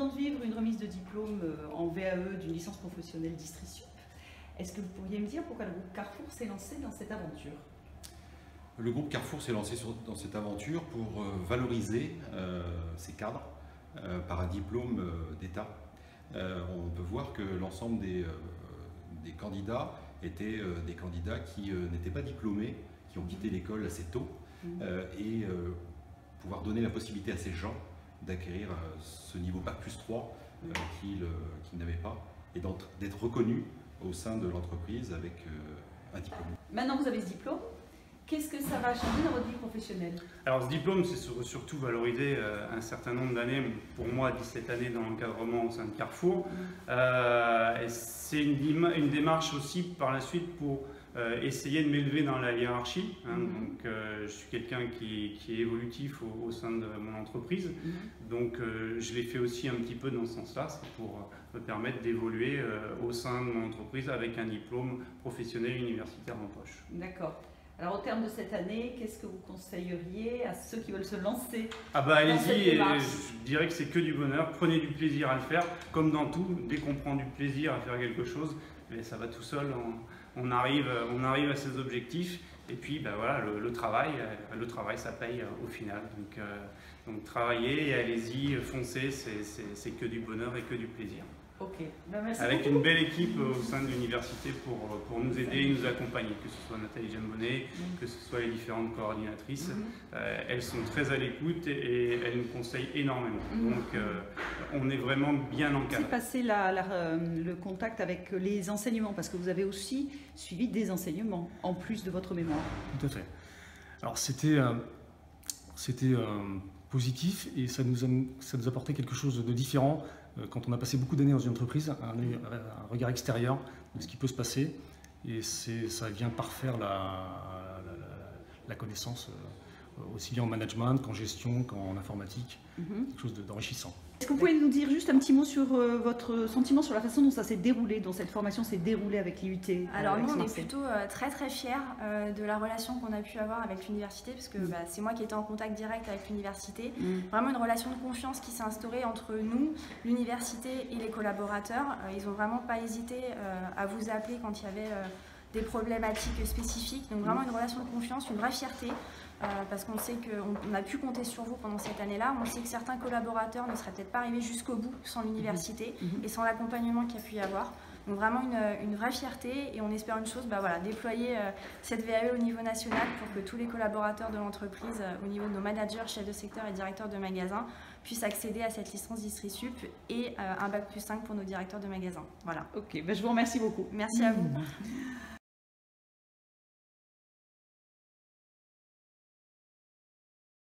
venons de vivre une remise de diplôme en VAE d'une licence professionnelle Distrisup. Est-ce que vous pourriez me dire pourquoi le groupe Carrefour s'est lancé dans cette aventure? Le groupe Carrefour s'est lancé dans cette aventure pour valoriser ses cadres par un diplôme d'État. On peut voir que l'ensemble des candidats étaient des candidats qui n'étaient pas diplômés, qui ont quitté l'école assez tôt, et pouvoir donner la possibilité à ces gens d'acquérir ce niveau Bac+3 qu'ils n'avaient pas, et d'être reconnus au sein de l'entreprise avec un diplôme. Maintenant vous avez ce diplôme, qu'est-ce que ça va changer dans votre vie professionnelle? Alors ce diplôme, c'est surtout valoriser un certain nombre d'années, pour moi 17 années dans l'encadrement au sein de Carrefour. C'est une démarche aussi par la suite pour essayer de m'élever dans la hiérarchie. Donc, je suis quelqu'un qui est évolutif au sein de mon entreprise. Donc je l'ai fait aussi un petit peu dans ce sens-là, c'est pour me permettre d'évoluer au sein de mon entreprise avec un diplôme professionnel universitaire en poche. D'accord. Alors au terme de cette année, qu'est-ce que vous conseilleriez à ceux qui veulent se lancer? Ah bah allez-y, et je dirais que c'est que du bonheur, prenez du plaisir à le faire, comme dans tout, dès qu'on prend du plaisir à faire quelque chose, ça va tout seul, on arrive à ses objectifs, et puis bah voilà, le travail ça paye au final, donc travaillez et allez-y, foncez, c'est que du bonheur et que du plaisir. Ok, ben merci avec beaucoup. Une belle équipe au sein de l'université pour nous aider et nous accompagner, que ce soit Nathalie Jambonnet, que ce soit les différentes coordinatrices. Elles sont très à l'écoute et elles nous conseillent énormément. Donc on est vraiment bien encadré. C'est passé le contact avec les enseignements, parce que vous avez aussi suivi des enseignements en plus de votre mémoire. Tout à fait. Alors c'était positif et ça nous apportait quelque chose de différent. Quand on a passé beaucoup d'années dans une entreprise, un regard extérieur de ce qui peut se passer, et ça vient parfaire la connaissance aussi bien en management qu'en gestion qu'en informatique, quelque chose d'enrichissant. Est-ce que vous pouvez nous dire juste un petit mot sur votre sentiment sur la façon dont ça s'est déroulé, dont cette formation s'est déroulée avec l'IUT? Alors nous on est plutôt très fiers de la relation qu'on a pu avoir avec l'université, parce que c'est moi qui étais en contact direct avec l'université. Vraiment une relation de confiance qui s'est instaurée entre nous, l'université et les collaborateurs. Ils n'ont vraiment pas hésité à vous appeler quand il y avait des problématiques spécifiques. Donc vraiment une relation de confiance, une vraie fierté. Parce qu'on sait qu'on a pu compter sur vous pendant cette année-là. On sait que certains collaborateurs ne seraient peut-être pas arrivés jusqu'au bout sans l'université et sans l'accompagnement qu'il y a pu y avoir. Donc vraiment une vraie fierté, et on espère une chose, déployer cette VAE au niveau national pour que tous les collaborateurs de l'entreprise, au niveau de nos managers, chefs de secteur et directeurs de magasins, puissent accéder à cette licence Distrisup et un Bac+5 pour nos directeurs de magasins. Voilà. Ok, je vous remercie beaucoup. Merci à vous.